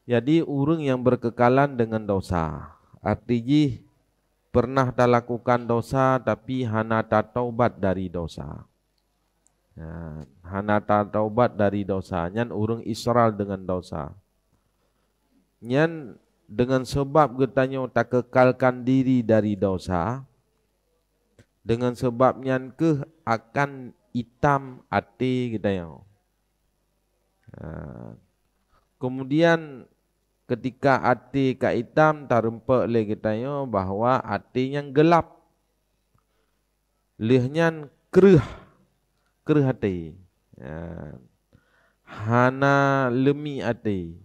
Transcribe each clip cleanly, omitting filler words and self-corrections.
Jadi orang yang berkekalan dengan dosa, artinya pernah tak lakukan dosa tapi hana tak taubat dari dosa. Hana tak taubat dari dosa, nyan orang isral dengan dosa. Nyan dengan sebab getanya tak kekalkan diri dari dosa, dengan sebab nyan ke akan hitam hati getanya. Kemudian ketika hati ka hitam tarempe le getanya bahwa hati yang gelap. Lehnya kereh hati. Hana lemi hati.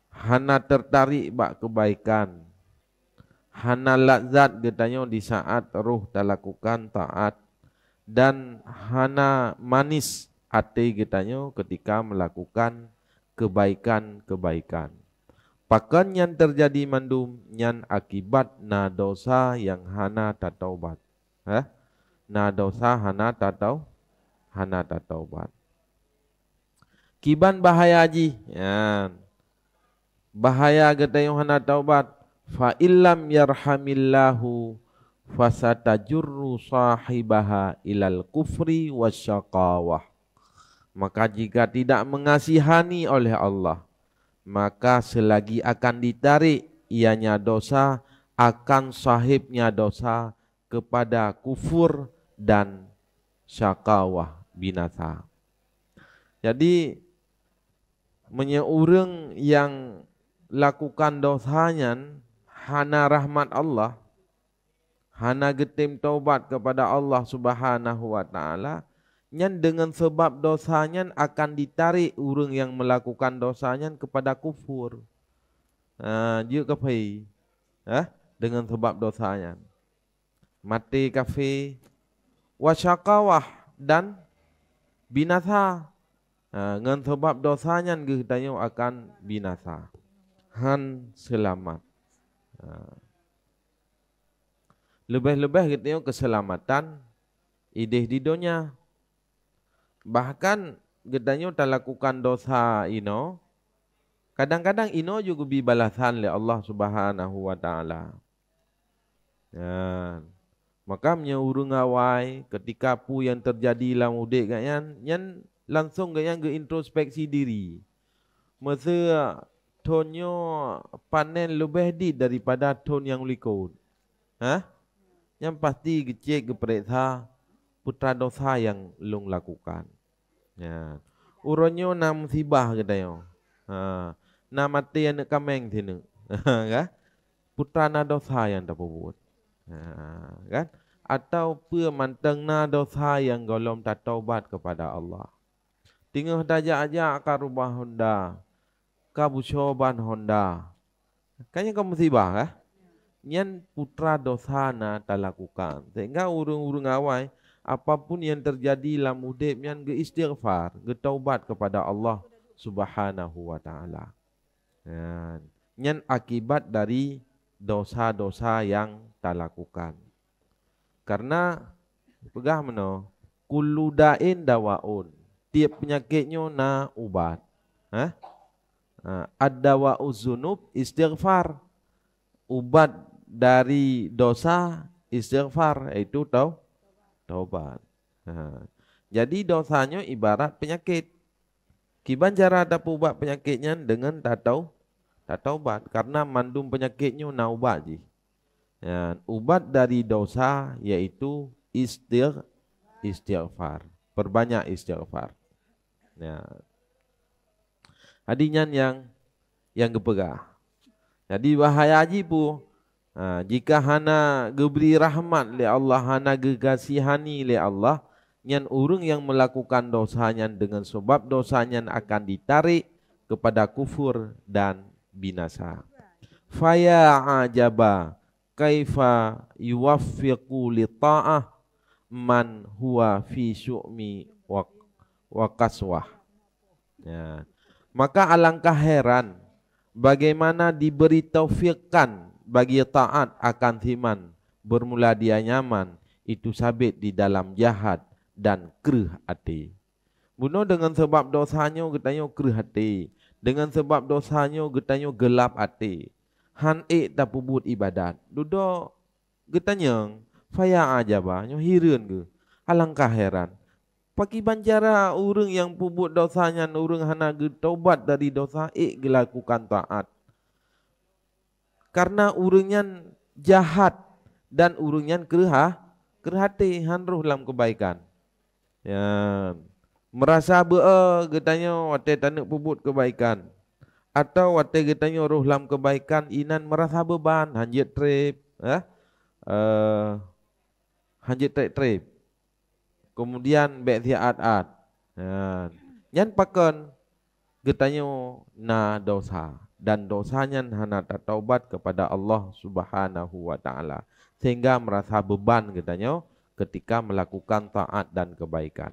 Hana tertarik bak kebaikan. Hana lazat getanya di saat roh tak lakukan taat. Dan hana manis hati getanya ketika melakukan kebaikan-kebaikan. Pakan yang terjadi mandum nyan akibat na dosa yang hana tak taubat. Na dosa hana tak taubat. Kiban bahaya haji. Bahaya getayong hana taubat. Fa illam yarhamillahu fasatajurru sahibaha ilal kufri wasyaqawah. Maka jika tidak mengasihani oleh Allah, maka selagi akan ditarik ianya dosa, akan sahibnya dosa kepada kufur dan syaqawah, binasa. Jadi menyeurang yang lakukan dosanya hana rahmat Allah, hana getim taubat kepada Allah Subhanahu wa taala, nyan dengan sebab dosanya akan ditarik orang yang melakukan dosanya kepada kufur. Dia kafir. Dengan sebab dosanya. Mati kafir, wasyaqawah dan binasa. Dengan sebab dosanya getanya akan binasa. Han selamat. Lebih-lebih getanya keselamatan ideh di dunia. Bahkan getanya tak lakukan dosa ino, kadang-kadang ino juga bibalasan oleh Allah Subhanahu wa taala. Maka menyeurung awai ketika pu yang terjadi dalam udik ganyan, nyan langsung ganyan ke introspeksi diri. Masa tonyo panen lebih di daripada ton yang likut. Yang pasti gecek geperiksa putra dosa yang lung lakukan. Uronyo na musibah katanya. Na mati yang nak kameng sini. Putra na dosa yang tak buat. Kan? Atau pua manteng na dosa yang golom tak taubat kepada Allah. Tinggal dajak-ajak ka rubah Honda, ka bucoban Honda. Kayaknya kamu musibah kah? Nyan putra dosa na tak lakukan. Sehingga urung-urung awai, apapun yang terjadi dalam hidup yang istighfar, taubat kepada Allah Subhanahu wa taala. Nyan akibat dari dosa-dosa yang tak lakukan. Karena pegah meno kullu da'in dawaun. Tiap penyakitnya na ubat. Ad-dawa'u dzunub istighfar. Ubat dari dosa istighfar, itu taubat. Jadi dosanya ibarat penyakit. Kiban cara ada ubat penyakitnya dengan tak taubat, karena mandum penyakitnya na ubat ji. Ubat dari dosa yaitu istighfar. Perbanyak istighfar. Hadinya yang gepegah. Jadi bahaya haji pu. Jika hana geberi rahmat le Allah, hana gegasihani le Allah, nyan urang yang melakukan dosanya dengan sebab dosanya akan ditarik kepada kufur dan binasa. Faya ajaba kaifa yuwaffiqu li ta'ah man huwa fi syu'mi wa qaswah. Maka alangkah heran bagaimana diberi taufiqkan bagi taat akan iman, bermula dia nyaman, itu sabit di dalam jahat dan kereh hati. Bunuh dengan sebab dosanya getanyo kerih hati. Dengan sebab dosanya getanyo gelap hati. Han tak pubut ibadat. Duduk getanyang faya aja ba nyo hireun ke. Alangkah heran. Paki banjara urang yang pubut dosanya urang hana ge taubat dari dosa gelakukan taat. Karena urangnya jahat dan urangnya kerih hati han roh dalam kebaikan. Ya. Merasa getanya wate tanak pubut kebaikan. Atau wate getanya roh dalam kebaikan inan merasa beban hanjit trip, hanjit trip. Kemudian bek siat-at. Yan pakon getanya na dosa dan dosanya hana taubat kepada Allah Subhanahu wa taala sehingga merasa beban getanya ketika melakukan taat dan kebaikan.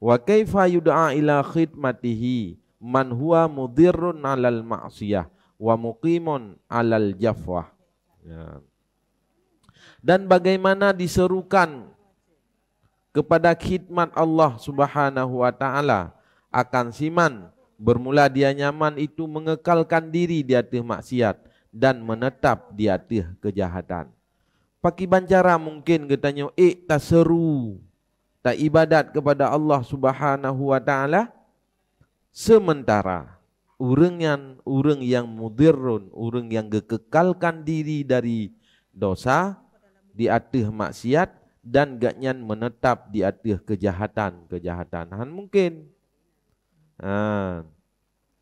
Wa kaifa yud'a ila khidmatihi man huwa mudirrun 'alal ma'siyah wa muqimun 'alal jafwah. Ya. Dan bagaimana diserukan kepada khidmat Allah Subhanahu wa taala akan siman bermula dia nyaman itu mengekalkan diri di atas maksiat dan menetap di atas kejahatan. Paki bancara mungkin katanya tak seru tak ibadat kepada Allah Subhanahu wa taala sementara urang yang mudirrun, urang yang kekalkan diri dari dosa di atas maksiat dan gaknyan menetap di atas kejahatan. Han mungkin.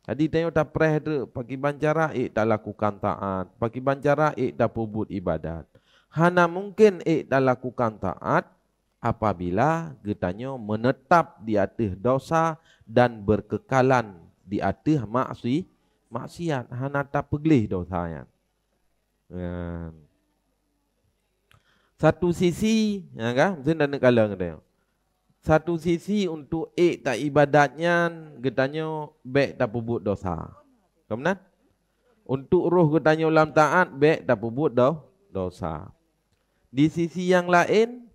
Jadi tengok tak preh tu pagi bancara tak lakukan taat, pagi bancara tak pubut ibadat. Hana mungkin tak lakukan taat apabila getanya menetap di atas dosa dan berkekalan di atas maksiat. Hana tak pegelih dosanya. Satu sisi, ya kan? Mesti nak kala katanya. Satu sisi untuk tak ibadatnya getanya baik tak pubut dosa. Kemudian untuk roh getanya ulam taat baik tak pubut dosa. Di sisi yang lain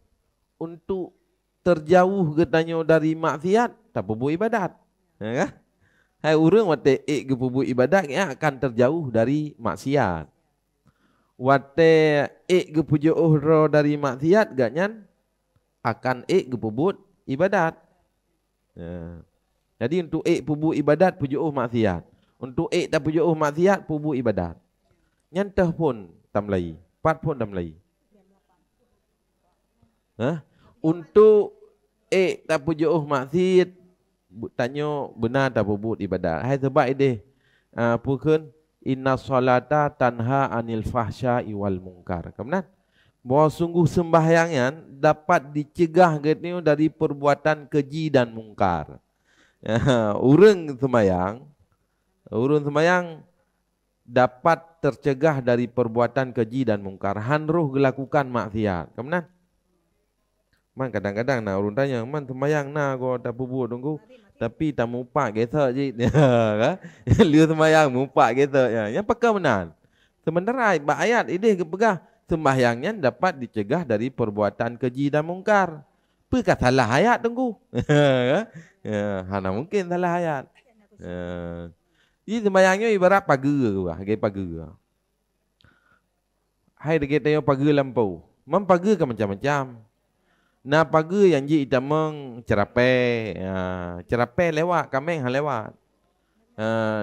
untuk terjauh getanya dari maksiat tak pubut ibadat. Ya kan? Hai urang wate ke pubut ibadat akan terjauh dari maksiat. Wate ke pujuh roh dari maksiat gaknyan akan ke pubut ibadat. Ya. Jadi untuk pubut ibadat pujuh maksiat. Untuk tak pujuh maksiat pubut ibadat. Nyantah pun tamlai, 4 pun tamlai. Untuk tak pujuh maksiat tanya benar tak pubut ibadat. Hai sebab ide pukun inna salata tanha anil fahsya'i wal munkar. Kemudian bahawa sungguh sembahyangnya dapat dicegah getnya dari perbuatan keji dan mungkar. Urang sembayang dapat tercegah dari perbuatan keji dan mungkar. Han roh gelakukan maksiat. Kemudian man kadang-kadang nak urang tanya, man sembayang na ko tak pubut tunggu. Tapi tak mupak gesek je. Liu sembayang mupak gesek ya. Yang pakar benar. Sementara ayat ini kepegah sembahyangnya dapat dicegah dari perbuatan keji dan mungkar. Apakah salah ayat tunggu? Hana mungkin salah ayat. Ini sembahyangnya ibarat pagar, hagai pagar. Hai dekat tengok pagar lampau. Mam pagar kan macam-macam. Nah pagar yang ji itamang cerapai, cerapai lewat, kameng lewat.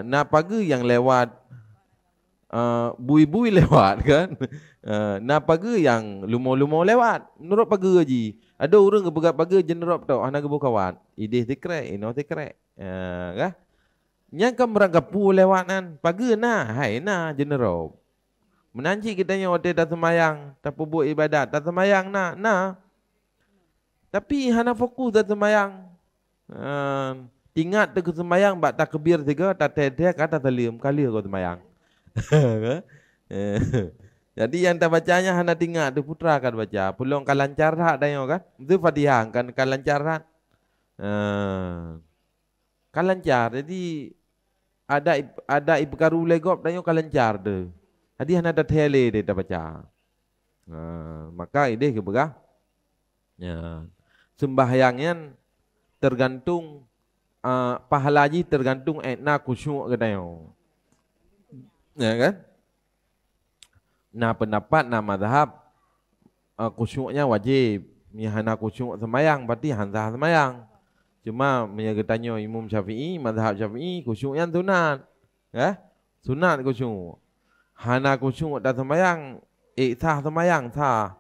Nah pagar yang lewat bui-bui lewat kan. Nah pagar yang lumau-lumau lewat. Menurut pagar je. Ada orang ke pegat pagar jenerop tau. Hana ke kawan. Ideh tekrek, ino tekrek. Kan? Yang kan merangkapu lewat kan. Pagar nah, hai nah jenerop. Menanci kita yang waktu tak semayang, tak pubuk ibadat, tak semayang nah. Tapi hana fokus tak semayang. Ingat ke semayang, bak tak kebir tiga, tak tedek, kata telim, kali kau semayang. Jadi yang tak bacanya hana tinggal tu putra kan baca. Pulung kalancar hak dayo kan. Itu Fatihah kan kalancar hak. Kalancar. Jadi ada ipkaru legop dayo kalancar tu. Jadi hana ada tele dia tak baca. Maka ide ke begah. Ya. Sembahyangnya tergantung pahala haji tergantung etna khusyuk katanya. Ya kan? Nah pendapat nah mazhab khusyuknya wajib. Hana khusyuk semayang berarti hanzah semayang. Cuma menjaga tanya Imam Syafi'i, mazhab Syafi'i khusyuknya sunat. Ya? Sunat khusyuk. Hana khusyuk tak semayang, sah semayang sah.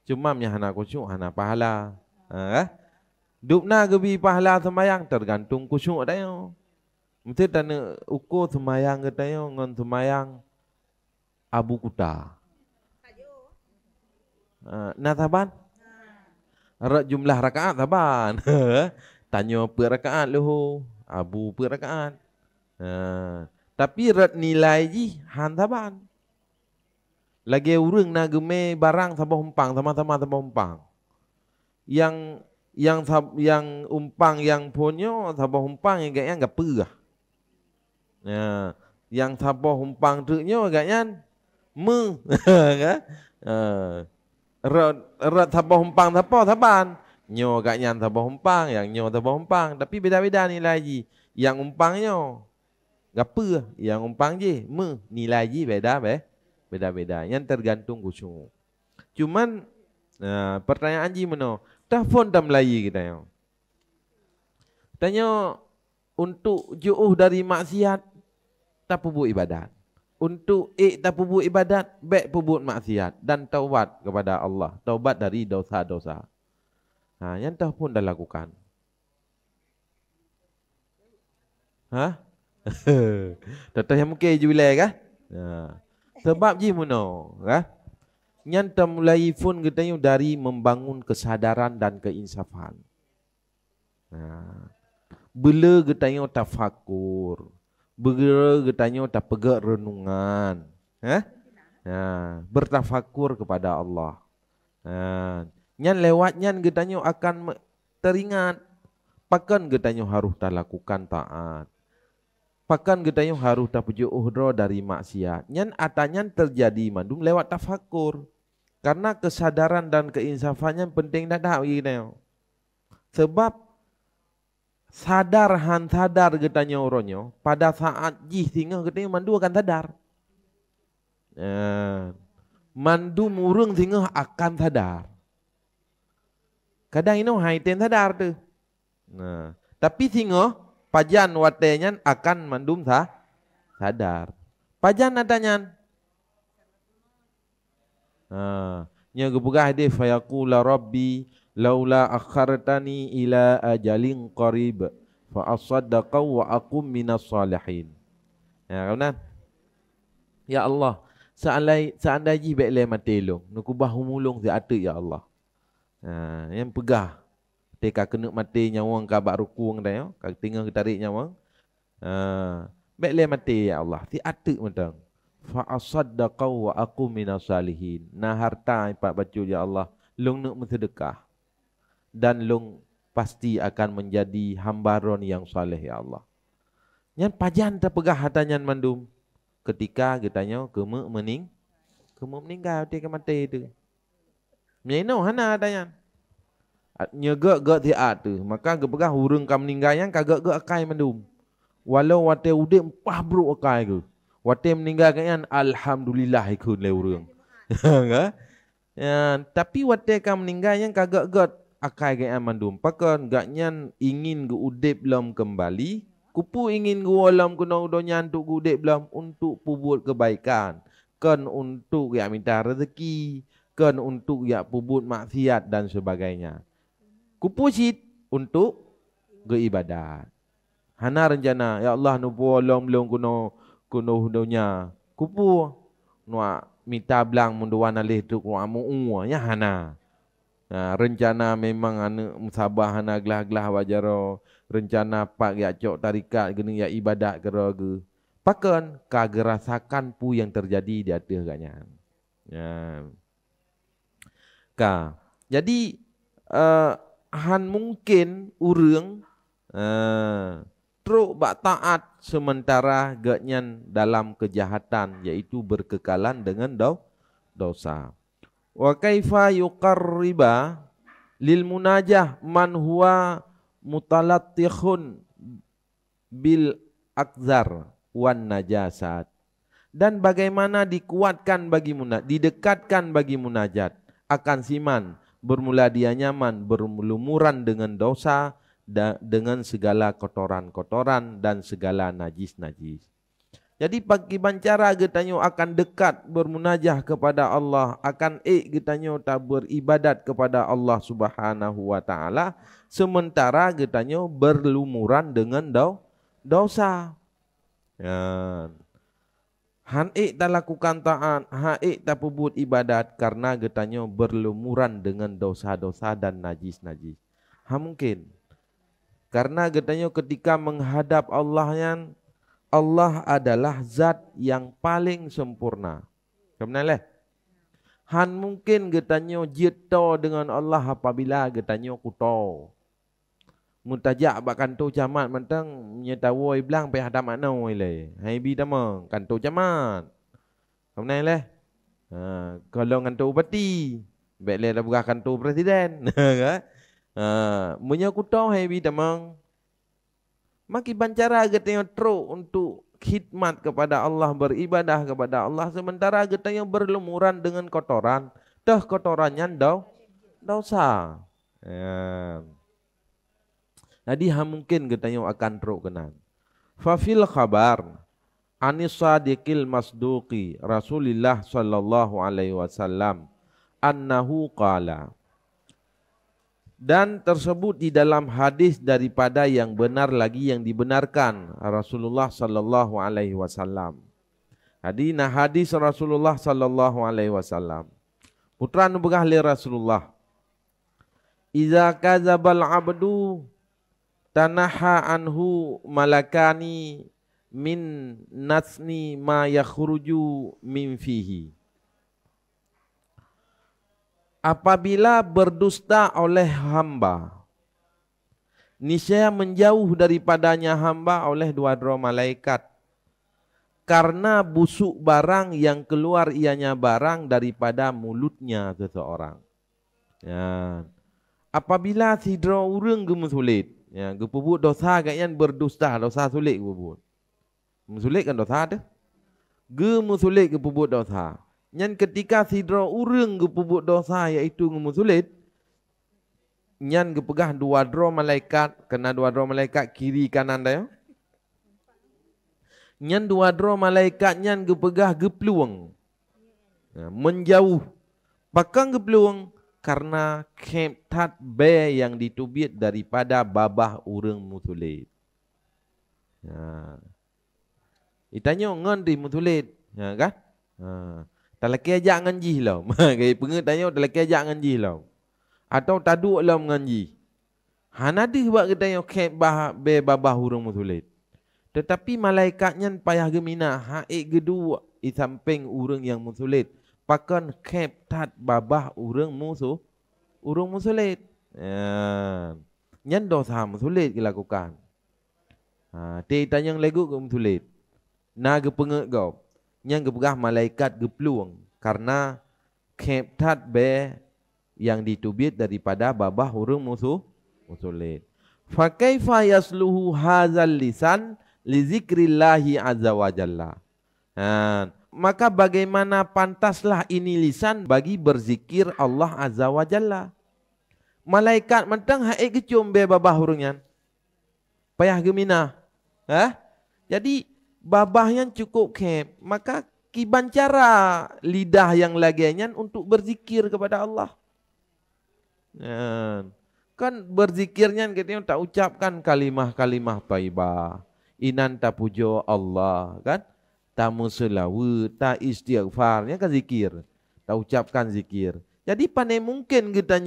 Cuma hana khusyuk hana pahala. Dupna gebi pahala semayang tergantung khusyuk tayo. Mesti tanya ukur semayang katanya ngon semayang Abu Kuta. Nah saban? Jumlah rakaat saban. Tanya per rakaat lahu, Abu per rakaat. Tapi rat nilai ji han saban. Lagi urang na geme barang sabah umpang sama-sama sabah umpang. Yang umpang yang punyo sabah umpang yang gaknya enggak perah. Yang sabah umpang tuknyo gaknya kan? Rat sabah umpang siapa saban. Nyo gaknya sabah umpang, yang nyo sabah umpang, tapi beda-beda nilai ji. Yang umpangnya gapa, yang umpang je nilai ji beda-beda. Yang tergantung khusyuk. Cuman pertanyaan ji mana? Telefon dah Melayu kita yo. Tanya untuk jauh dari maksiat tak pubuk ibadat. Untuk tak pubuk ibadat, baik pubuk maksiat dan taubat kepada Allah, taubat dari dosa-dosa. Yang tahu pun dah lakukan. Tetap yang mungkin julai kah? Sebab je muno, kah? Yang mulai pun katanya dari membangun kesadaran dan keinsafan. Bila katanya tafakur, bila katanya pegak renungan, bertafakur kepada Allah. Nyan lewatnya katanya akan teringat. Pakan katanya harus tak lakukan taat. Pakan katanya harus tak jauh dari maksiat. Nyan atanya terjadi mandum lewat tafakur. Karena kesadaran dan keinsafannya penting dah gitu. Sebab sadar katanya orangnya pada saat jih tinggal katanya mandu akan sadar. Mandu murung tinggal akan sadar. Kadang ini hai ten sadar tu. Tapi singo pajan watenya akan mandum sadar. Pajan adanya. Nya gebugah hadis fayaqula rabbi laula akhartani ila ajalin qarib fa asaddaqa wa aqum minas salihin. Ya kawan. Ya Allah, seandainya baiklah mati long, nuku bahu mulung si atu ya Allah. Yang pegah teka kena mati nyawang kabak rukung dah yo, kak tinggal tarik nyawang. Baiklah mati ya Allah, si atu mentang. Fa asaddaqa wa aqum minas salihin. Nah harta ipak bacu ya Allah, long nak bersedekah dan long pasti akan menjadi hambaron yang saleh ya Allah. Yang pajan terpegah hatanya mandum ketika kitanya kemu meninggal ketika mati itu. Menino hana hatanya. Nyegak tiat tu, maka gepegah hurung kam meninggal yang kagak akai mandum. Walau wate udik empah bro akai ke. Wate meninggal kan alhamdulillah ikut le hurung. Tapi wate kam meninggal yang kagak akai kan mandum. Pakan gaknya ingin ge udip belum kembali. Kupu ingin ge alam kena udonya untuk ge udip belum untuk pubut kebaikan. Kan untuk ya minta rezeki, kan untuk ya pubut maksiat dan sebagainya. Kupu sit untuk ge ibadat. Hana rencana ya Allah nubu alam belum kuno udonya. Kupu nuak minta belang munduan alih tu kuamu ya hana. Rencana memang anu musabah hana gelah-gelah wajaro. Rencana pak ya cok tarikat gini ya ibadat geroge. Pakan kagak rasakan pu yang terjadi di atas gaknya. Jadi han mungkin urang truk bak taat sementara gaknya dalam kejahatan yaitu berkekalan dengan dosa. Wa kaifa yuqarriba lil munajah man huwa mutalattihun bil akzar wan najasat. Dan bagaimana dikuatkan bagi munajat, didekatkan bagi munajat akan siman, bermula dia nyaman, berlumuran dengan dosa, dengan segala kotoran-kotoran dan segala najis-najis. Jadi bagi bancara getanyo akan dekat bermunajah kepada Allah, akan getanyo tak beribadat kepada Allah Subhanahu wa taala, sementara getanyo berlumuran dengan dosa. Ya. Han tak lakukan taat, tak pebut ibadat karena getanyo berlumuran dengan dosa-dosa dan najis-najis. Mungkin karena getanyo ketika menghadap Allah yang Allah adalah zat yang paling sempurna. Kebenaran? Han mungkin getanyo jito dengan Allah apabila getanyo kuto. Muntajak bak kanto camat mentang nyetawoi blang pe hadap makno le. Hai bi tamang kanto camat. Kebenaran le? Kalau kanto bupati, baik le dah buka kanto presiden. Munya kuto hai bi tamang. Maki bancara getanyo teruk untuk khidmat kepada Allah, beribadah kepada Allah, sementara getanyo berlumuran dengan kotoran, kotorannya dosa. Jadi mungkin getanyo akan teruk kenan. Fafil khabar anis sadiqil masduqi Rasulullah sallallahu alaihi wasallam annahu qala. Dan tersebut di dalam hadis daripada yang benar lagi yang dibenarkan Rasulullah sallallahu alaihi wasallam. Jadi hadis Rasulullah sallallahu alaihi wasallam. Putra nu begah li Rasulullah. Iza kadzabal abdu tanaha anhu malakani min nasni ma yakhruju min fihi. Apabila berdusta oleh hamba, niscaya menjauh daripadanya hamba oleh dua malaikat, karena busuk barang yang keluar ianya barang daripada mulutnya seseorang. Ya. Apabila sidra urang gemusulit, ya, gepubut dosa gayan berdusta, dosa sulit gepubut. Musulit kan dosa tu? Gemusulit gepubut dosa. Nyan ketika sidra urang gepubut dosa iaitu gemusulit, nyan gepegah dua malaikat, kena dua malaikat kiri kanan dah. Nyan dua malaikat nyan gepegah gepluang. Ya, menjauh. Pakang gepluang karena keptat be yang ditubit daripada babah urang musulit. Ya. Itanya ngan di musulit, ya kan? Tak laki ajak ngaji lah. Gaya pengen tanya tak laki ajak ngaji lah. Atau taduk lah ngaji. Hanadi buat kita yang kep be babah urang musulit. Tetapi malaikatnya payah gemina gedua di samping urang yang musulit. Pakan kep tat babah urang musulit. Nyan dosa musulit dilakukan. Tanya yang legu ke musulit. Naga penget kau. Yang gepegah malaikat gepluang karena keptat be yang ditubit daripada babah urang musulit. Fa kaifa yasluhu hadzal lisan li zikrillahi azza wa jalla. Maka bagaimana pantaslah ini lisan bagi berzikir Allah azza wa jalla. Malaikat mentang haik kecium be babah urangnya. Payah gemina. Jadi babahnya cukup kep, maka kiban cara lidah yang laginya untuk berzikir kepada Allah. Kan berzikirnya kita tak ucapkan kalimah-kalimah thayyibah, inan tak pujo Allah, kan? Tak muselawu, tak istighfarnya kan zikir, tak ucapkan zikir. Jadi pandai mungkin kita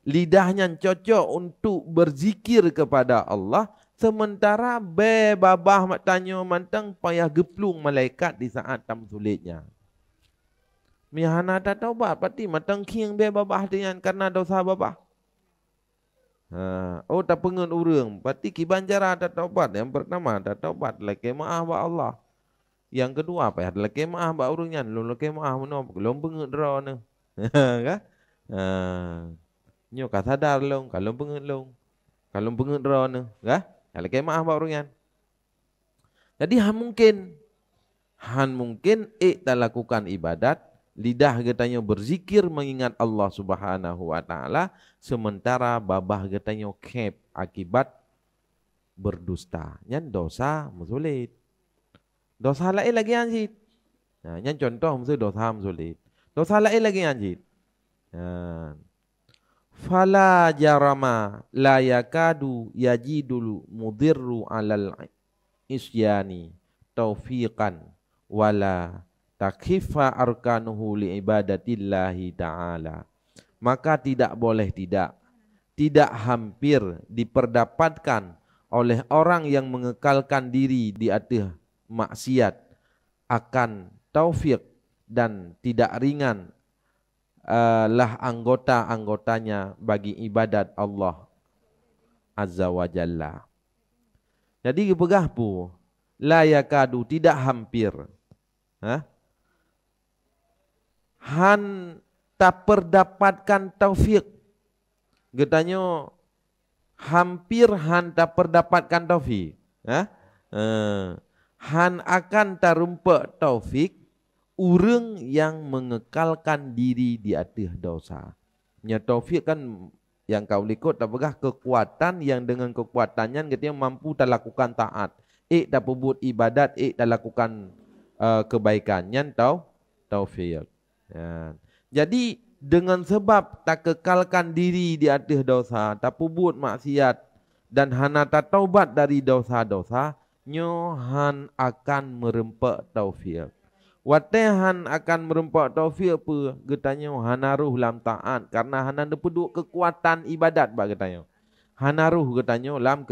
lidahnya cocok untuk berzikir kepada Allah. Sementara be babah mak tanya mantang payah geplung malaikat di saat tam sulitnya. Mihana tak taubat pati mantang king be babah dengan karena dosa babah. Oh tak pengen urang pati kiban jara tak taubat. Yang pertama tak taubat laki maaf ba Allah. Yang kedua payah laki maaf ba urangnya lu laki maaf meno belum pengen dra ne. Kan? Nyo ka sadar long kalau pengen long. Kalau pengen dra ne, kan? Kalau kemah apa urungan? Jadi han mungkin tak lakukan ibadat, lidah katanya berzikir mengingat Allah Subhanahu wa taala, sementara babah katanya kep akibat berdusta. Nyan dosa sulit. Dosa lain lagi anjit. Nah, nyan contoh mesti dosa sulit. Dosa lain lagi anjit. Nah. Fala jarama la yakadu yajidul mudirru alal isyani taufiqan wala takhifa arkanuhu li ibadatillahi ta'ala. Maka tidak boleh tidak hampir diperdapatkan oleh orang yang mengekalkan diri di atas maksiat akan taufik, dan tidak ringan lah anggota-anggotanya bagi ibadat Allah Azza wa Jalla. Jadi begah pu la yakadu, tidak hampir. Han tak perdapatkan taufik. Getanya hampir han tak perdapatkan taufik. Han akan terumpak taufik urang yang mengekalkan diri di atas dosa. Nya taufik kan yang kau likut tak begah kekuatan yang dengan kekuatannya katanya mampu tak lakukan taat, tak berbuat ibadat, tak lakukan kebaikannya taufik. Ya. Jadi dengan sebab tak kekalkan diri di atas dosa, tak berbuat maksiat dan hana tak taubat dari dosa-dosa, nyohan akan merempak taufik. Watehan akan merempak taufik apa? Getanya hanaruh lam taat, karena hana depeduk kekuatan ibadat bak getanya. Hanaruh getanya lam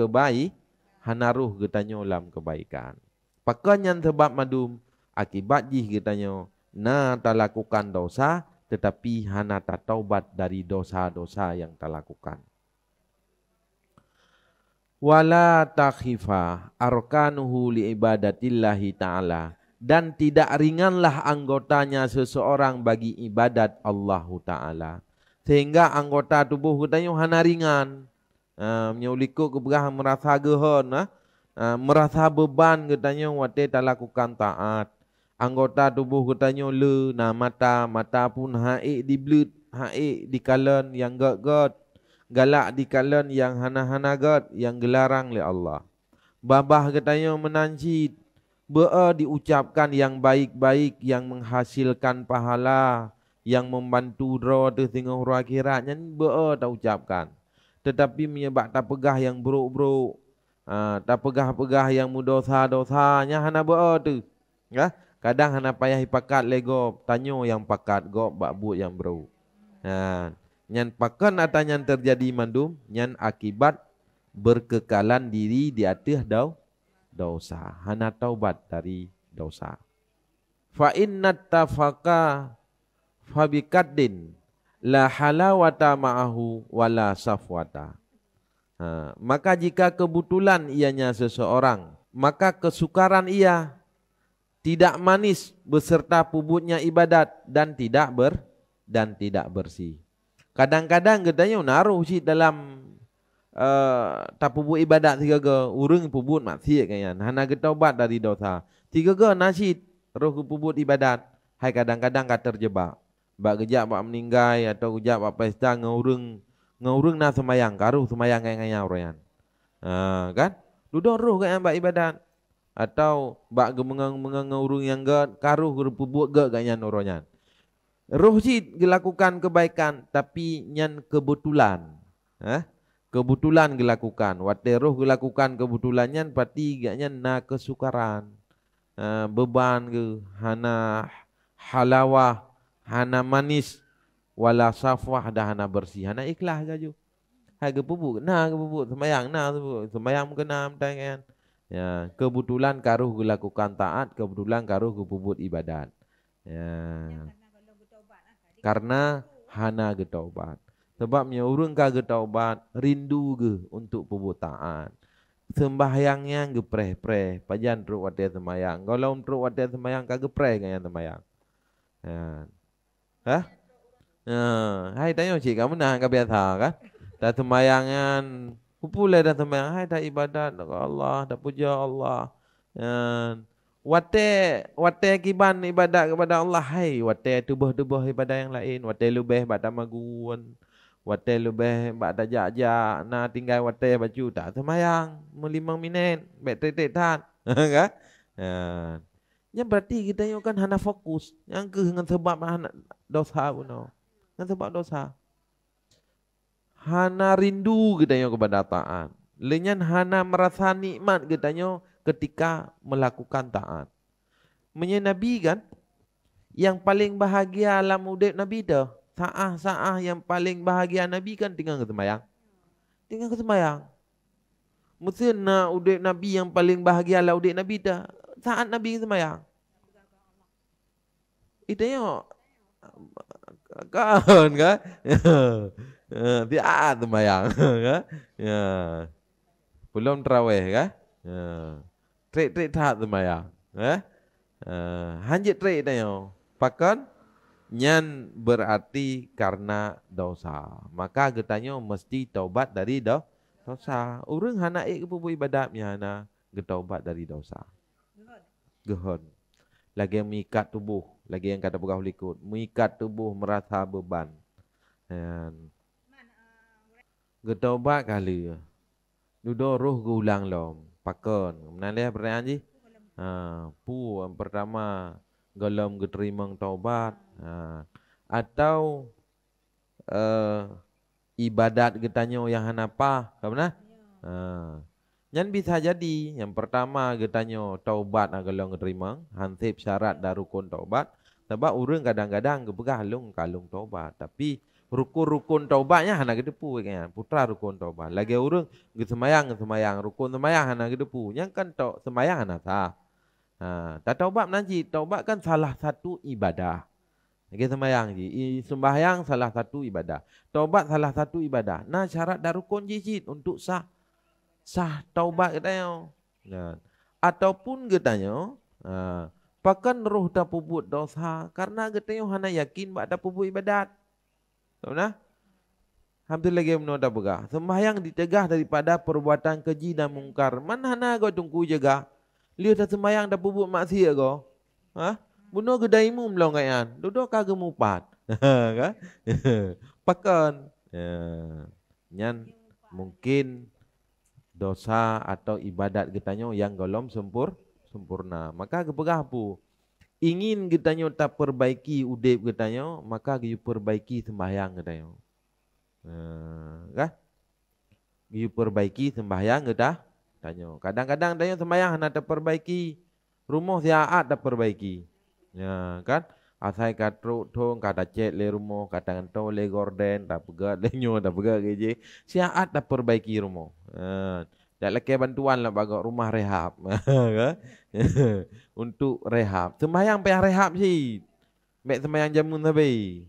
hanaruh getanya lam kebaikan. Pakanya sebab madum akibat jih getanya na tak lakukan dosa, tetapi hana tak taubat dari dosa-dosa yang tak lakukan. Wala takhifa arkanuhu li ibadatillahi ta'ala, dan tidak ringanlah anggotanya seseorang bagi ibadat Allah Ta'ala. Sehingga anggota tubuh kita hana ringan. Menyuliku keberah merasa gehon, merasa beban katanya wate tak lakukan taat. Anggota tubuh katanya le, mata pun haik di blut, haik di kalan yang gad, galak di kalan yang hana gad, yang gelarang oleh Allah. Babah katanya menancit, diucapkan yang baik-baik yang menghasilkan pahala, yang membantu roh tu tengah roh akhiratnya, tak ucapkan. Tetapi menyebab tak pegah yang buruk-buruk, tak pegah-pegah yang mudosa-dosanya hana tu. Ya? Kadang hana payah pakat lego, tanyo yang pakat go bak buat yang buruk. Nyan pakan atau nyan terjadi mandum, nyan akibat berkekalan diri di atas dosa, hana taubat dari dosa. Fa innat tafaqa fabikaddin la halawata ma'ahu wala safwata. Maka jika kebetulan ianya seseorang, maka kesukaran ia tidak manis beserta puputnya ibadat dan tidak bersih. Kadang-kadang gedanya naruh si dalam tak puput ibadat tiga ke urang puput maksiat kan, hana getaubat dari dosa. Tiga ke nasyid roh puput ibadat, hai kadang-kadang ka terjebak. Bak gejak bak meninggai atau gejak bak pesta ngaurang na semayang, karuh semayang ngaya orang. Kan? Duduk roh kan bak ibadat. Atau bak gemengang ngaurang yang gad, karuh puput gad kan orangnya. Roh si dilakukan kebaikan tapi nyan kebetulan. Kebetulan dilakukan. Wate roh dilakukan kebetulannya pati gaknya na kesukaran. Beban ke, hana halawah, hana manis, wala safwah dah hana bersih, hana ikhlas gaju. Hai ke pupuk, semayang semayang kena amtangan. Ya, kebetulan karuh dilakukan taat, kebetulan karuh puput ibadat. Ya. Karena hana getaubat. Sebabnya urang ka getaubat rindu ge untuk puput taat. Sembahyangnya gepreh-preh, pajan truk wate sembayang. Kalau truk wate sembayang ka gepreh kan sembayang. Hai tanya cik kamu nah ka biasa kan? Tak sembayangan pupule dah sembayang, hai tak ibadat kepada Allah, tak puja Allah. Wate kiban ibadat kepada Allah, hai wate tubuh-tubuh ibadat yang lain, wate lebih bak tamagun, wate lebih bak tajak-jak, na tinggal wate baju tak semayang, 5 minit, baik tek-tek tan. Kan? Yang berarti kita yang kan hana fokus, yang ke dengan sebab hana dosa pun, dengan sebab dosa. Hana rindu kita yang kepada taat. Lenyan hana merasa nikmat kita yang ketika melakukan taat. Nabi kan yang paling bahagia alam udip Nabi dah. Saah-saah yang paling bahagia Nabi kan tinggal ke sembahyang. Tinggal ke sembahyang. Mesti nak udip Nabi yang paling bahagia alam udip Nabi dah. Saat Nabi sembahyang. Itu yang kan kan. Dia sembahyang kan. Ya. Belum tarawih kan. Trik-trik tak sembahyang. Hanjit trik tayo. Pakan nyan berarti karena dosa. Maka getanyo mesti taubat dari dosa. Urang hana ke pupu ibadatnya hana getaubat dari dosa. Gehon. Lagi yang mengikat tubuh, lagi yang kata pegah likut, mengikat tubuh merasa beban. Getaubat kali. Duduk roh gulang lom. Pakan. Menalih pertanyaan ji? Yang pertama golom geterimang taubat. Atau ibadat getanyo yang hanapa, kamna? Yang bisa jadi yang pertama getanyo taubat golong geterimang, hansip syarat dan rukun taubat. Sebab urang kadang-kadang gebegah kalung taubat, tapi rukun-rukun taubatnya hana gedepu kan, putra rukun taubat. Lagi urang semayang rukun semayang hana gedepu. Yang kan semayang hana sah. Tak taubat nanti, taubat kan salah satu ibadah. Lagi semayang ji, sembahyang salah satu ibadah. Taubat salah satu ibadah. Nah syarat dan rukun jijit untuk sah taubat katanya. Ataupun katanya, pakan roh tak puput dosa karena katanya hana yakin bak tak puput ibadat. Tahu nah? Hampir lagi menolak begah. Sembahyang dicegah daripada perbuatan keji dan mungkar. Mana hana kau tunggu jaga? Lihat sembahyang dah puput maksiat kau. Bunuh gedaimu melonggayan. Duduk kagak mupat. Kan? Pakan. Nyan mungkin dosa atau ibadat kitanya yang golom sempurna. Maka kepegah pu. Ingin kitanya tak perbaiki udip kitanya, maka kita perbaiki sembahyang kitanya. Kan? Kita perbaiki sembahyang kita tanya. Kadang-kadang tanya sembahyang nak terperbaiki, rumah siaat tak perbaiki. Ya, kan? Asai katruk thong kata cet le rumah, kata ngantau le gorden, tak pegat le nyo, tak pegat geje. Siaat tak perbaiki rumah. Tak lagi bantuan lah bagi rumah rehab. Untuk rehab. Sembahyang payah rehab sih. Mek sembahyang jamun tapi.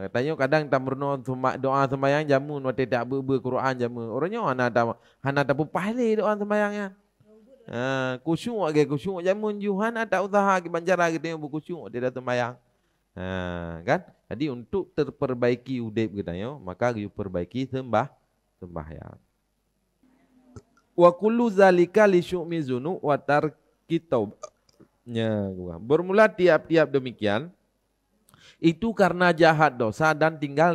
Katanya kadang tak merno doa sembahyang jamun waktu tak Quran jamun. Orangnya hana tak pahle doa sembahyangnya. Kusyuk lagi kusyuk jamun Yuhan tak usaha ke banjara kita yang berkusyuk tidak sembahyang. Kan? Jadi untuk terperbaiki udip katanya, maka you perbaiki sembahyang. Wa kullu zalika li syu'mi zunu wa tarki taubnya. Bermula tiap-tiap demikian itu karena jahat dosa dan tinggal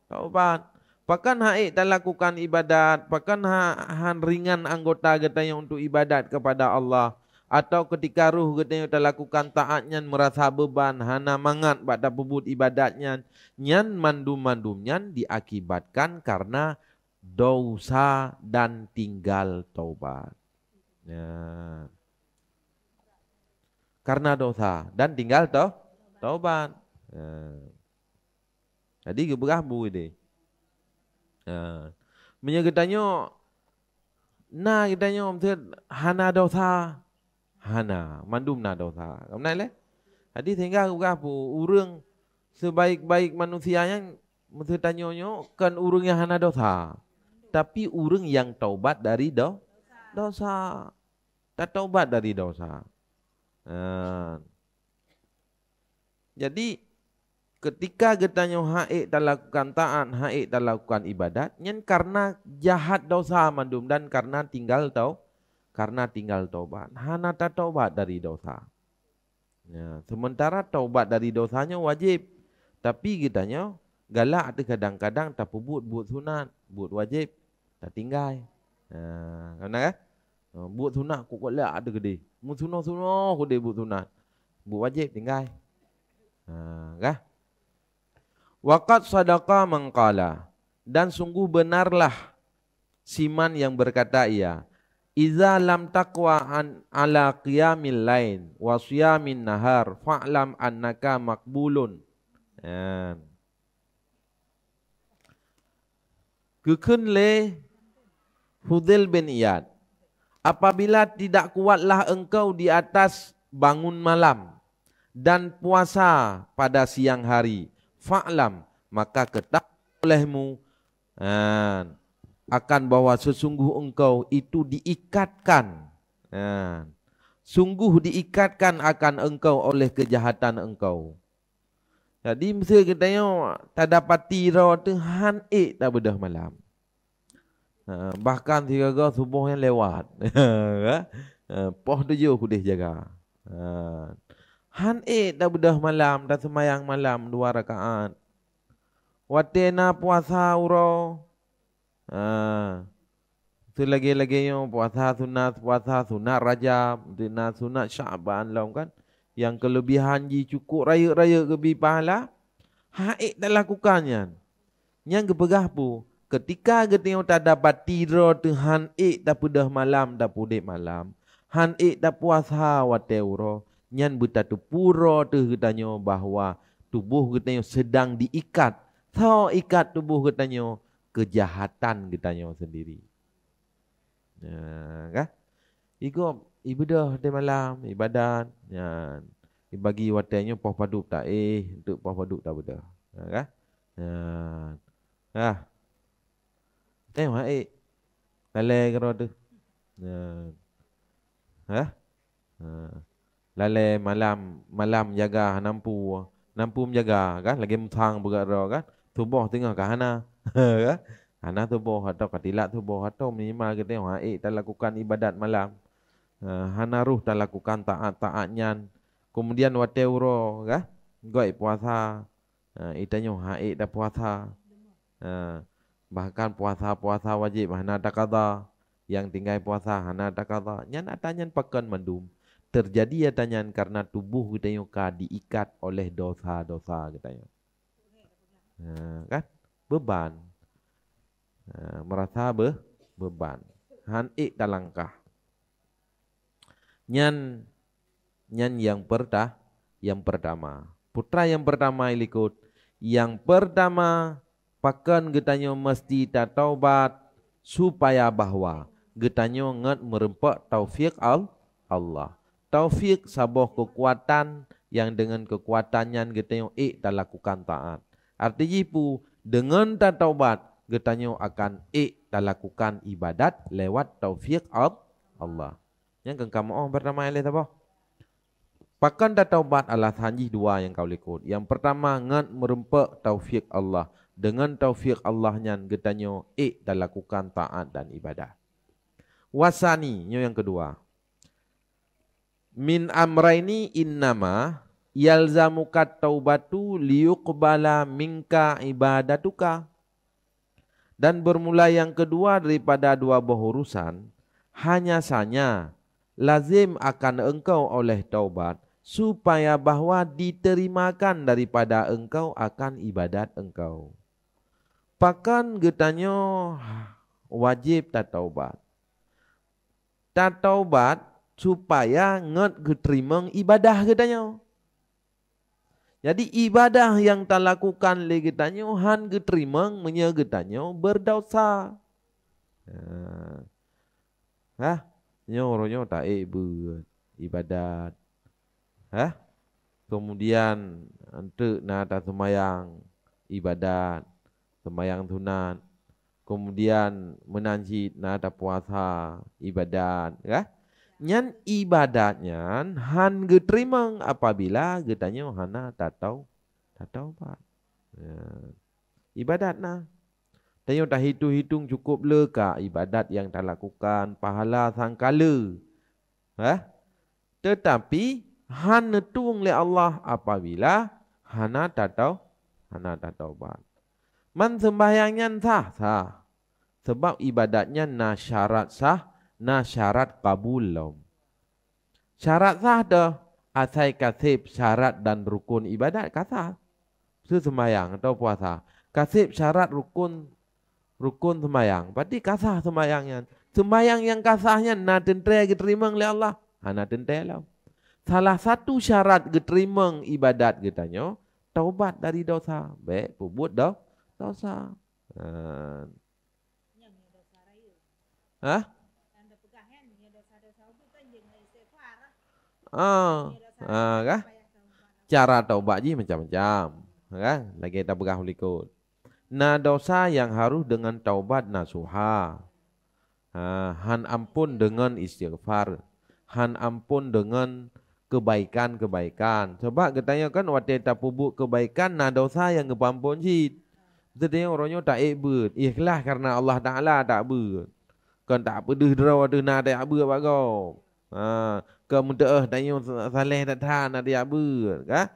taubat. Pakan haik tak lakukan ibadat, pakan han ringan anggota getanya untuk ibadat kepada Allah, atau ketika ruh getanya tak lakukan taatnya merasa beban, hana mangat pada pebut ibadatnya, nyan mandum-mandumnya diakibatkan karena dosa dan tinggal taubat. Karena dosa dan tinggal taubat. Jadi geberabu ini. Menyegetanya, nah kitanya hana dosa, hana mandum na dosa. Kamu le? Jadi sehingga geberabu urang sebaik-baik manusianya mesti tanyonyo kan urang yang hana dosa. Tapi urang yang taubat dari dosa. Tak taubat dari dosa. Jadi ketika getanya haik tak lakukan taat, haik tak lakukan ibadat, nyen karena jahat dosa mandum dan karena tinggal karena tinggal taubat. Hana tak taubat dari dosa. Ya, sementara taubat dari dosanya wajib. Tapi kitanya galak tu kadang-kadang tak buat sunat, buat wajib, tak tinggal. Kena kan? Buat sunat kok galak ada gede. Mu sunat gede buat sunat. Buat wajib tinggal. Kah? Waqad sadaqa man qala, dan sungguh benarlah Siman yang berkata ia, iza lam taqwa ala qiyamil lain wa siyamin nahar fa'lam annaka maqbulun. Kekun le Hudzail bin Iyad, apabila tidak kuatlah engkau di atas bangun malam dan puasa pada siang hari, fa'lam, maka ketahui olehmu akan bahwa sesungguh engkau itu diikatkan, sungguh diikatkan akan engkau oleh kejahatan engkau. Jadi mesti kita tak dapat tira tu han tak bedah malam. Bahkan tiga subuh yang lewat. Poh tujuh kudih jaga. Han tak bedah malam, dah semayang malam 2 rakaat. Watena puasa uro. Tu lagi-lagi yang puasa sunat Rajab, sunat Syaban lah kan. Yang kelebihan ji cukup raya-raya kebi pahala, haik tak lakukannya. Yang kepegah pu, ketika kita tak dapat tidur tu han tak pudah malam, tak pudek malam, han tak puasa wateuro, nyan betatu puro tu katanya bahwa tubuh kita sedang diikat, so ikat tubuh katanya kejahatan katanya sendiri. Kah? Iko ibadah di malam, ibadat, bagi watanya poh paduk tak untuk poh paduk tak bedah. Kah? Tengok lalai karo tu. Lalai malam jaga nampu menjaga kan, lagi mutang bergerak kan. Tubuh tengah ke hana. Kan? Hana tubuh atau katilat tubuh atau minimal kita tengok tak lakukan ibadat malam. Hana ruh tak lakukan taat-taatnya. Kemudian wateuro kan? Goi puasa. Itanya tak puasa. Bahkan puasa wajib hana tak qada. Yang tinggal puasa hana tak qada. Nyan atanyan pakan mendum. Terjadi atanyan karena tubuh kita diikat oleh dosa-dosa kita. Kan? Beban. Merasa beban. Han tak langkah. Nyan yang pertama. Putra yang pertama ilikut. Yang pertama pakan getanyo mesti taubat supaya bahwa getanyo ngat merempak taufik Allah. Taufik sabuh kekuatan yang dengan kekuatannya getanyo tak lakukan taat. Artinya pu dengan taubat getanyo akan tak lakukan ibadat lewat taufik Allah. Yang kamu pertama yang apa? Pakan taubat alas hanji 2 yang kau likut. Yang pertama ngat merempak taufik Allah. Dengan taufik Allahnya getanyo tak lakukan taat dan ibadah. Wasani yang kedua. Min amraini innama yalzamukat taubatu liyuqbala minka ibadatuka. Dan bermula yang kedua daripada 2 buah urusan, hanya saja lazim akan engkau oleh taubat supaya bahwa diterimakan daripada engkau akan ibadat engkau. Pakan getanyo wajib tak taubat. Tak taubat supaya nget geterimang ibadah getanyo. Jadi ibadah yang tak lakukan le getanyo han geterimang menye getanyo berdosa. Nyo tak buat ibadat. Kemudian untuk nada semayang ibadat, semayang sunat. Kemudian menanji nada puasa ibadat, nyan ibadatnya han geterimang apabila getanyo hana tak taubat. Ibadat Tanya tak hitung-hitung cukup leka ibadat yang tak lakukan, pahala sangkala. Tetapi hana tung le Allah apabila hana tak taubat. Man sembahyangnya sah. Sebab ibadatnya na syarat sah, na syarat kabul lam. Syarat sah dah asai kasib syarat dan rukun ibadat kasah. Sembahyang atau puasa. Kasib syarat rukun sembahyang. Berarti kasah sembahyangnya. Sembahyang yang kasahnya na tentre diterima oleh Allah. Hana tentre lah. Salah satu syarat diterima ibadat katanya taubat dari dosa. Baik, pubut dosa. Kah? Cara taubat je macam-macam. Kan? Lagi kita pegah ikut. Na dosa yang harus dengan taubat nasuha. Han ampun dengan istighfar. Han ampun dengan kebaikan-kebaikan. Sebab katanya kan waktu kita pubuk kebaikan na dosa yang kepampun jid. Jadi orangnya tak ikut. Ikhlas karena Allah Ta'ala tak ber. Kan tak pedih draw ada na tak ber bagau. Kemudian tanya saleh tak tahan ada yang ber. Kan?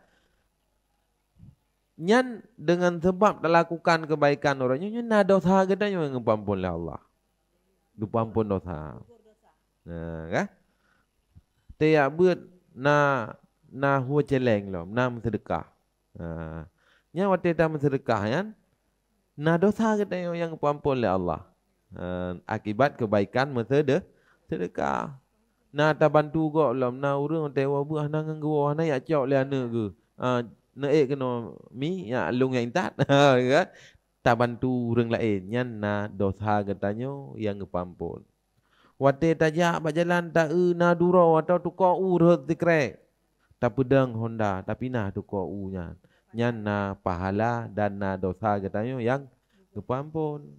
Nyan dengan sebab tak lakukan kebaikan orangnya nyan na dosa katanya yang kepampun oleh Allah. Kepampun dosa. Kan? Tiap ber na hua celeng lom, na sedekah. Nya waktu kita sedekah kan, na dosa kita yang kepampun oleh Allah. Akibat kebaikan sedekah. Na ta bantu kok lom, na urang tewa buah na nganggo na ya cok le ana ke. Na kena mi ya lung yang tat. Ta bantu urang lain, nya na dosa katanya yang kepampun. Waktu tajak berjalan tak na durau atau tukar urut dikrek. Tak pedang Honda tapi nah tukar nya. Nya na pahala dan na dosa katanya yang kepampun.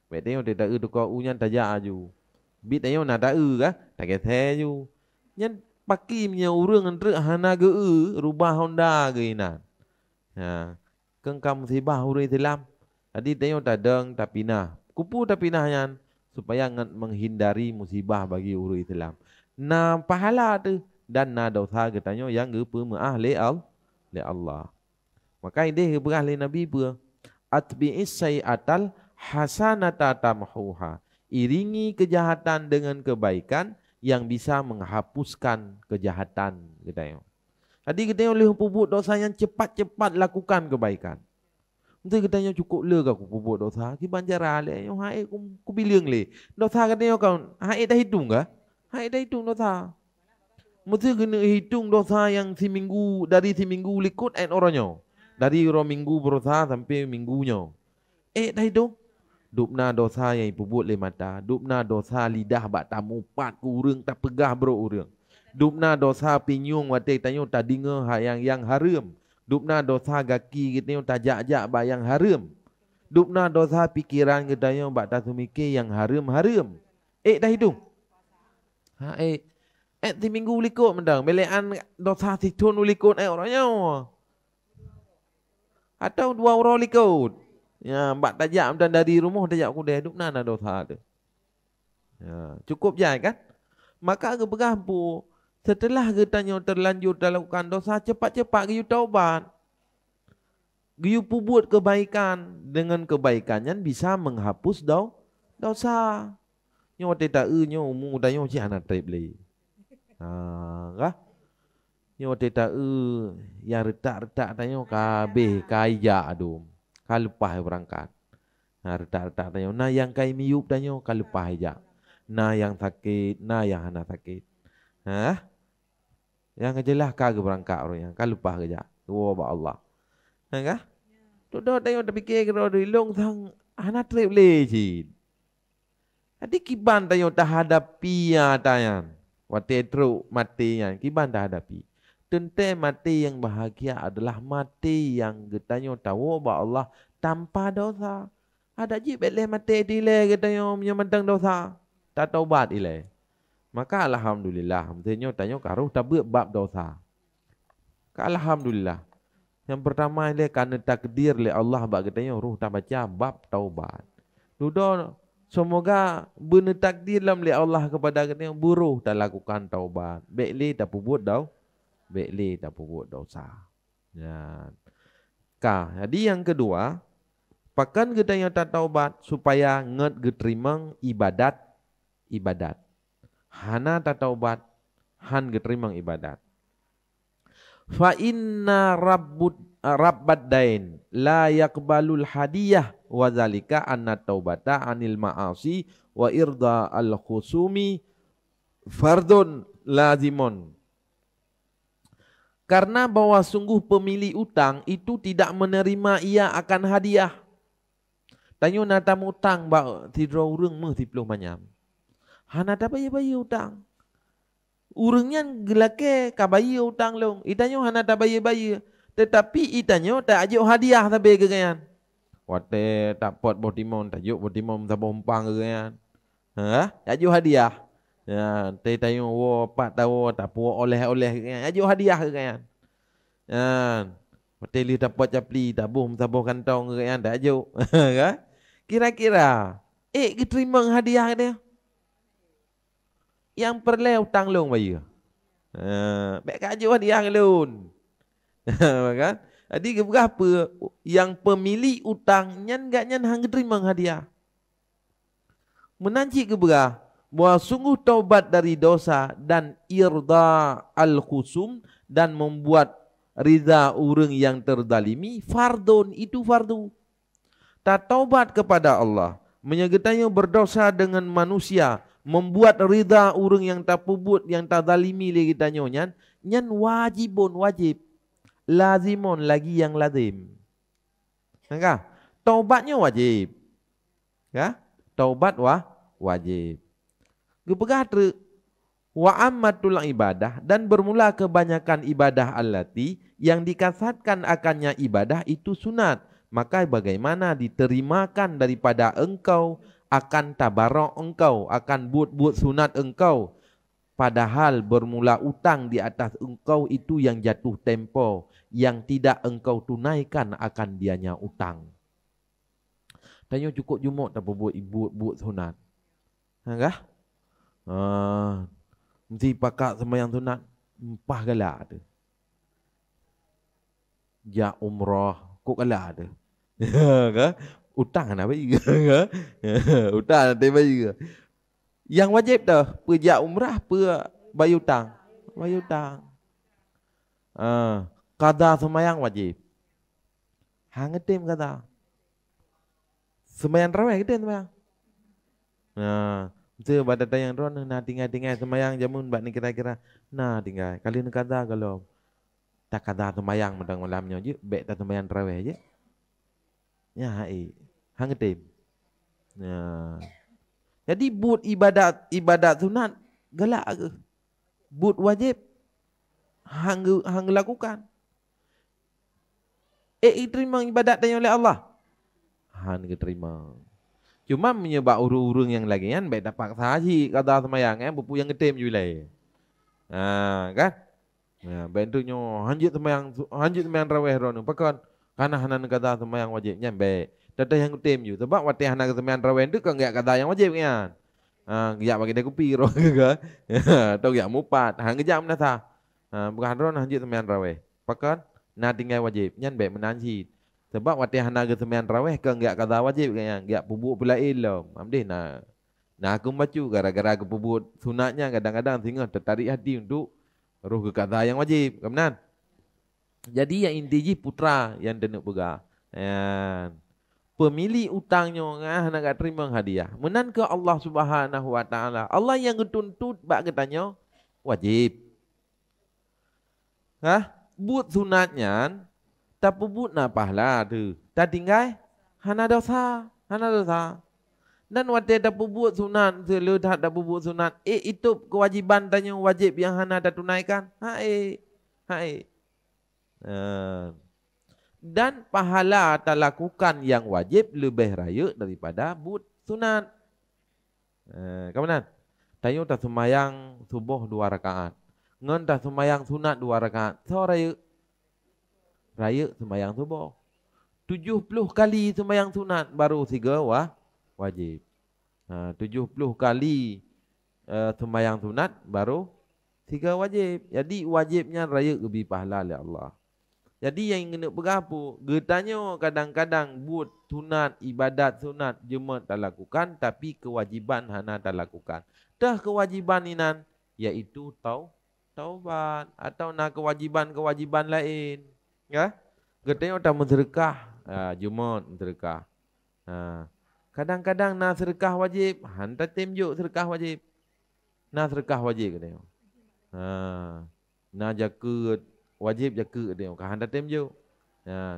Vậy tengok dia tak tukar nya tajak aju. Bit tengok na tak kah? Tak kete aju. Nya pakimnya urang entre hana ge rubah Honda ge ina. Kengkam musibah urang Islam. Tadi tengok tak deng tapi nah. Kupu tapi nah yan. Supaya menghindari musibah bagi orang Islam. Na pahala tu dan na dosa katanya yang gepemaah le Allah. Maka ini berah le Nabi pun atbi'is sayi'atal hasanata tamhuha. Iringi kejahatan dengan kebaikan yang bisa menghapuskan kejahatan katanya. Tadi katanya oleh pupuk dosa yang cepat-cepat lakukan kebaikan. Untuk katanya cukup le aku pupuk dosa. Ki banjara le yo hae ku bilang le. Dosa katanya kau hae dah hitung ke? Hae dah hitung dosa. Mesti kena hitung dosa yang seminggu dari seminggu likut orangnya. Dari minggu berusaha sampai minggunya. Dah hitung. Dupna dosa yang pupuk le mata, dupna dosa lidah bak tamu pat ku urang tak pegah bro urang. Dupna dosa pinyung wate tanya tak dengar yang haram. Dupna dosa gaki kita yang tajak-jak bayang haram. Dupna dosa pikiran kita yang bak tak mikir yang haram-haram. Dah hitung. Di minggu likut mendang. Belean dosa situn likut orangnya. Atau 2 orang likut. Ya, bak tajak dan dari rumah tajak aku dah dupna na dosa tu. Cukup je kan? Maka ke bergampu. Setelah katanya terlanjur lakukan dosa, cepat-cepat giyu taubat. Giyu pubut kebaikan. Dengan kebaikannya bisa menghapus dosa. Nyo tak nyo umum tanya si anak trip le. Kah? Nyo tak yang retak-retak tanya kabeh kaya adum. Kalupah berangkat. Retak-retak tanya na yang kai miup tanya kalupah aja. Na yang sakit, na yang hana sakit. Yang jelah kagak berangkat orang yang kan lupa kerja. Tua ba Allah. Kah? Tu dah tengok tak fikir kalau dilong sang anak trip lejit. Jadi kiban tengok tak hadapi ya tayan. Waktu itu mati yang kiban tak hadapi. Tentu mati yang bahagia adalah mati yang getanya tahu ba Allah tanpa dosa. Ada je boleh mati dile getanya menyamantang dosa. Tak taubat ile. Maka alhamdulillah, maksudnya tanya karuh tak bab dosa. Alhamdulillah. Yang pertama dia karena takdir le Allah bak katanya ruh tak baca bab taubat. Dudo semoga benar takdir lam le Allah kepada katanya buruh tak lakukan taubat. Baikli tak pubut dau. Baikli tak pubut dosa. Ya. Jadi yang kedua, pakan katanya tak taubat supaya nget geterimang ibadat. Hana tak taubat, han geterimang ibadat. Fa inna rabbad dain la yaqbalul hadiyah wa zalika anna taubata anil ma'asi wa irda al khusumi fardun lazimun. Karena bahwa sungguh pemilik utang itu tidak menerima ia akan hadiah. Tanyo nata utang ba tidro urang meh 10 manyam. Hana ta bayar utang. Urangnya gelake kabayi utang long. Itanyo hana tak bayar. Tetapi itanyo tak ajuk hadiah tabe gegayan. Wate tak pot botimon, tak ajuk botimon tak bompang gegayan. Ha? Ajuk hadiah. Ya, itanyo wo pak tahu tak puo oleh-oleh gegayan. Ajuk hadiah gegayan. Ya. Wate li tak pot capli, tak bom kantong gegayan, tak ajuk. Kan? Kira-kira diterima hadiah dia. Yang perlu utang long bayar. Baik kaju hadiah lun. Kan? Jadi berapa yang pemilik utangnya enggaknya hang terima hadiah. Menanci ke berah bahwa sungguh taubat dari dosa dan irda al-khusum dan membuat ridha orang yang terdalimi fardun itu fardu. Tak taubat kepada Allah, menyertai berdosa dengan manusia, membuat ridha orang yang tak pubut, yang tak zalimi lagi tanya nyan wajib, lazimun lagi yang lazim. Enggak? Taubatnya wajib. Ya? Taubat wajib. Gepegah wa ammatul ibadah dan bermula kebanyakan ibadah allati yang dikasatkan akannya ibadah itu sunat. Maka bagaimana diterimakan daripada engkau akan tabarok engkau, akan buat sunat engkau. Padahal bermula utang di atas engkau itu yang jatuh tempo, yang tidak engkau tunaikan akan dianya utang. Tanya cukup jumuk tak buat sunat. Enggak? Mesti pakak sembahyang sunat 4 kali ada. Ja umrah kok kali ada. Kan? Utang nak bagi ke? Utang nanti bagi ke? Yang wajib dah, pergi umrah, bayar utang. Bayar utang. Qada sembahyang wajib. Hang ngetim kata. Sembahyang tarawih kita sembahyang. Betul pada tayang ron nah tinggal sembahyang jamun bak ni kira-kira. Nah tinggal. Kali ni kata kalau tak kata sembahyang medang malamnya je, baik tak sembahyang tarawih je. Ya, hang ngetim. Ya. Jadi buat ibadat sunat galak ke? Buat wajib hang lakukan. Terima ibadat tanya oleh Allah. Hang terima. Cuma menyebab urung-urung yang lagi kan baik dapat sahaji kata semayang kan bupu yang ngetim je wilayah. Kan? Ya, bentuknya hanjut semayang raweh ron pakon. Karena hanan kata semayang wajibnya baik. Tetapi yang utem ju sebab waktu hanan semayang rawen tu kan enggak kata yang wajib kan. Enggak bagi dia kopi ro ke. Atau enggak mupat. Hang kejam dah ta. Bukan ron hanjut semayang raweh. Pakon na tinggal wajib nyan baik menanji. Sebab waktu hanan semayang raweh kan enggak kata wajib kan. Enggak pubuk pula ilmu. Amdeh nah. Nah aku baca gara-gara aku pubuk sunatnya kadang-kadang sehingga tertarik hati untuk roh ke kata yang wajib. Kemudian jadi yang inti putra yang denuk pega. Pemilik utangnya nak terima hadiah. Menan ke Allah Subhanahu wa taala. Allah yang tuntut bak katanya wajib. Buat sunatnya tapi buat na pahala tu. Tak tinggal hana dosa. Dan waktu tak buat sunat, selalu tak buat sunat. Itu kewajiban tanya wajib yang hana tak tunaikan. Hai. Dan pahala tak lakukan yang wajib lebih raya daripada buat sunat. Kemudian tayo tak semayang subuh 2 rakaat. Ngan tak semayang sunat 2 rakaat. So raya. raya sembahyang subuh. 70 kali sembahyang sunat baru 3 wajib. 70 kali sembahyang sunat baru 3 wajib. Jadi wajibnya raya lebih pahala oleh Allah. Jadi yang kena berapa? Getanya kadang-kadang buat sunat, ibadat sunat jemaat tak lakukan, tapi kewajiban hana tak lakukan. Dah kewajiban inan, iaitu taubat atau nak kewajiban-kewajiban lain. Ya? Getanya tak mensedekah, jemaat mensedekah. Kadang-kadang nak sedekah wajib, hantar temjuk sedekah wajib. Nak sedekah wajib katanya. Nak jaga wajib jaga dia kan hantar temjuk.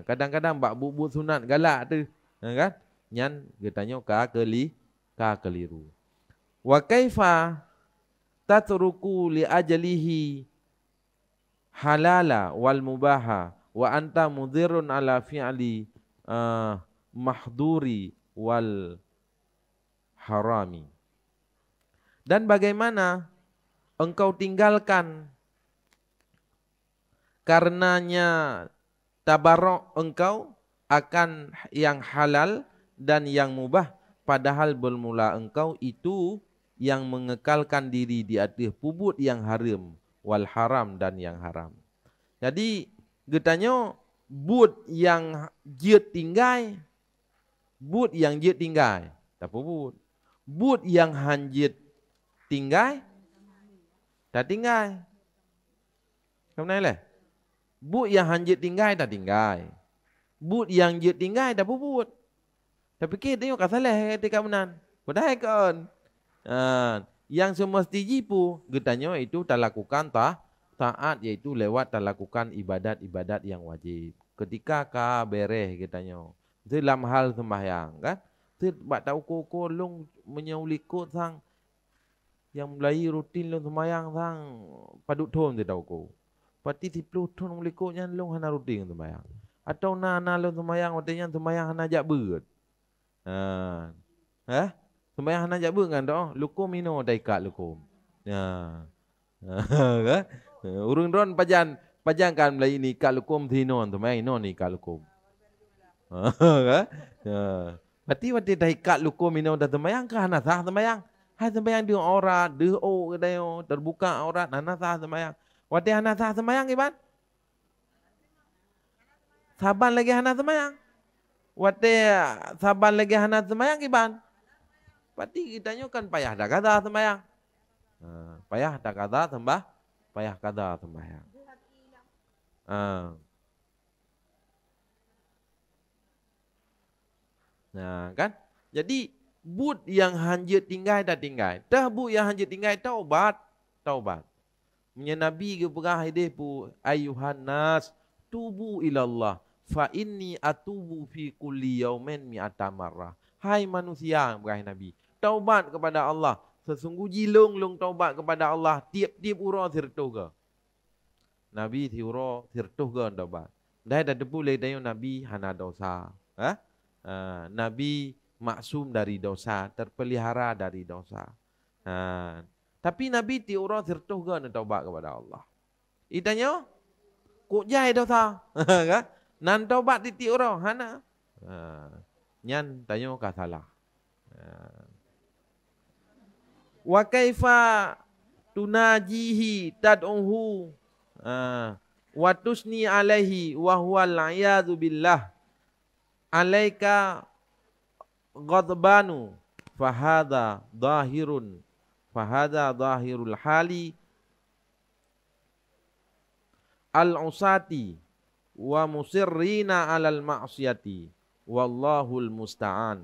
Kadang-kadang bak buat sunat galak tu, kan? Nyan katanya ka keliru. Wa kaifa tatruku li ajalihi halala wal mubaha wa anta mudhirun ala fi'li mahduri wal harami. Dan bagaimana engkau tinggalkan karenanya tabarok engkau akan yang halal dan yang mubah, padahal bermula engkau itu yang mengekalkan diri di atas pubut yang haram wal haram dan yang haram. Jadi getanya but yang jet tinggai, but yang jet tinggai tak pubut, but yang hanjit tinggai tak tinggai. Kemana leh? But yang hanjit tinggai tak tinggai. But yang jet tinggai tak pubut. Tapi kita tengok kat salah ketika menan. Padahal kan. Yang semesti jipu getanya itu tak lakukan taat, iaitu lewat tak lakukan ibadat-ibadat yang wajib. Ketika ka bereh getanya. Itu dalam hal sembahyang kan. Itu bak tahu koko long menyaulikut sang yang mulai rutin long sembahyang sang padut thon dia tahu ko. Pati 10 thon melikutnya long hana rutin sembahyang. Atau na long sembahyang artinya sembahyang hana jak beut. Sembahyang hana jak beut kan doh. Lukum mino dai kat lukum. Urung ron pajan kan mulai ni kat lukum thinon sembahyang no ni kat lukum. Berarti dai kat lukum mino dah sembahyang kan hana sah sembahyang. Hai sembahyang dia aurat, dia kedai terbuka aurat hana sah sembahyang. Wati hana sah sembahyang iban? Saban lagi hana sembahyang. Wati saban lagi hana sembahyang iban? Berarti kitanya kan payah dah kata sembahyang. Payah dah kata payah kata sembahyang. Nah, kan? Jadi but yang hanjit tinggai dah tinggai. Dah but yang hanjit tinggai taubat. Punya Nabi ke perah hidih pu ayuhan nas tubu ilallah fa inni atubu fi kulli yaumin mi'ata marrah. Hai manusia, perah Nabi, taubat kepada Allah. Sesungguhnya long taubat kepada Allah tiap-tiap ura sirtuh ke. Nabi tiura sirtuh ke taubat. Dah depu le dayo Nabi hana dosa. Nabi maksum dari dosa, terpelihara dari dosa. Tapi Nabi tiura sirtuh ke taubat kepada Allah. Itanya kok jai dosa. Kan? Nan taubat tiura hana. Nyan tanya ka salah. Wa kaifa tunajihi tad'uhu wa tusni alaihi wa huwa al-iyadu billah alaika ghadbanu fahadha zahirul hali al-usati wa musirrina alal ma'siyati wallahul musta'an.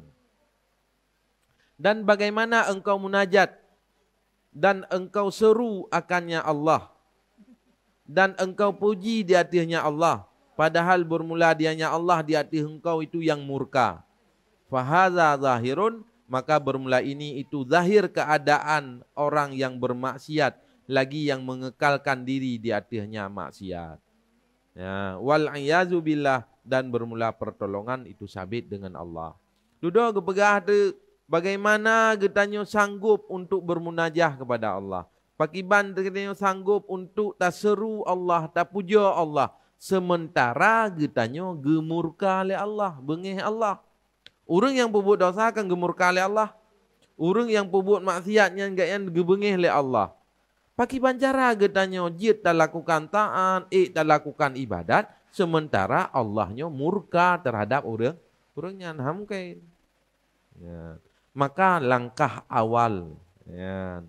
Dan bagaimana engkau munajat dan engkau seru akannya Allah dan engkau puji di atasnya Allah, padahal bermula dianya Allah di atas engkau itu yang murka. Fahadha zahirun, maka bermula ini itu zahir keadaan orang yang bermaksiat lagi yang mengekalkan diri di atasnya maksiat. Ya, wal iyazu billah, dan bermula pertolongan itu sabit dengan Allah. Duduk kepegah tu bagaimana getanya sanggup untuk bermunajah kepada Allah. Pakiban getanya sanggup untuk tak seru Allah, tak puja Allah. Sementara getanyo gemurka oleh Allah, bengih Allah. Orang yang berbuat dosa akan gemurka oleh Allah. Orang yang berbuat maksiatnya enggak yang gebengih oleh Allah. Paki bancara getanyo jid tak lakukan taat, tak lakukan ibadat, sementara Allahnya murka terhadap orangnya hamkain. Ya. Maka langkah awal ya,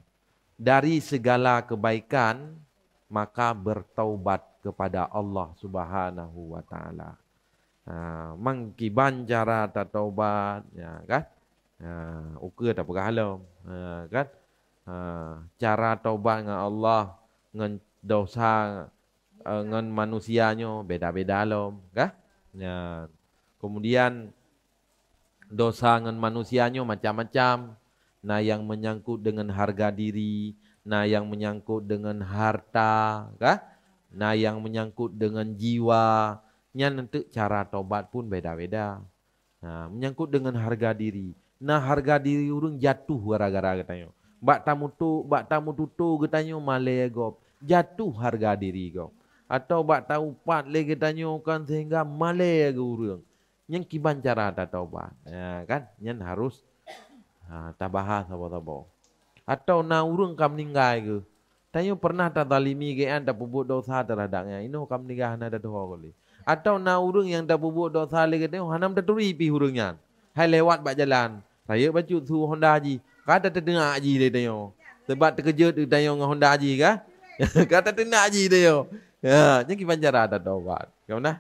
dari segala kebaikan maka bertaubat kepada Allah Subhanahu wa taala. Mangki bancara taubat ya kan? Ukur tak berhalam kan? Cara taubat dengan Allah dengan dosa dengan manusianya beda-beda lom kan? Ya. Kemudian dosa dengan manusianya macam-macam. Nah yang menyangkut dengan harga diri, nah yang menyangkut dengan harta, kan? Nah yang menyangkut dengan jiwa. Nya nanti cara taubat pun beda-beda. Nah, menyangkut dengan harga diri. Nah harga diri orang jatuh gara-gara katanya. Bak tamu tutu katanya malay gop. Jatuh harga diri gop. Atau bak tahu pat le katanya kan sehingga malay ke orang. Yang kiban cara taubat. Ya kan? Yang harus tabah sabo-sabo. Atau na urang kam ninggai ke. Tanya pernah tak zalimi ke an tak berbuat dosa terhadapnya. Ino kam ninggai hana dah doa kali. Atau na urang yang tak berbuat dosa lagi tanya hanam tak turi pi urangnya. Hai lewat bak jalan. Saya baju su Honda Haji. Kata terdengar Haji dia tanya. Sebab terkejut dia tanya dengan Honda Haji kah? Kata terdengar Haji dia. Ya, yang kiban cara tak taubat. Kau nah?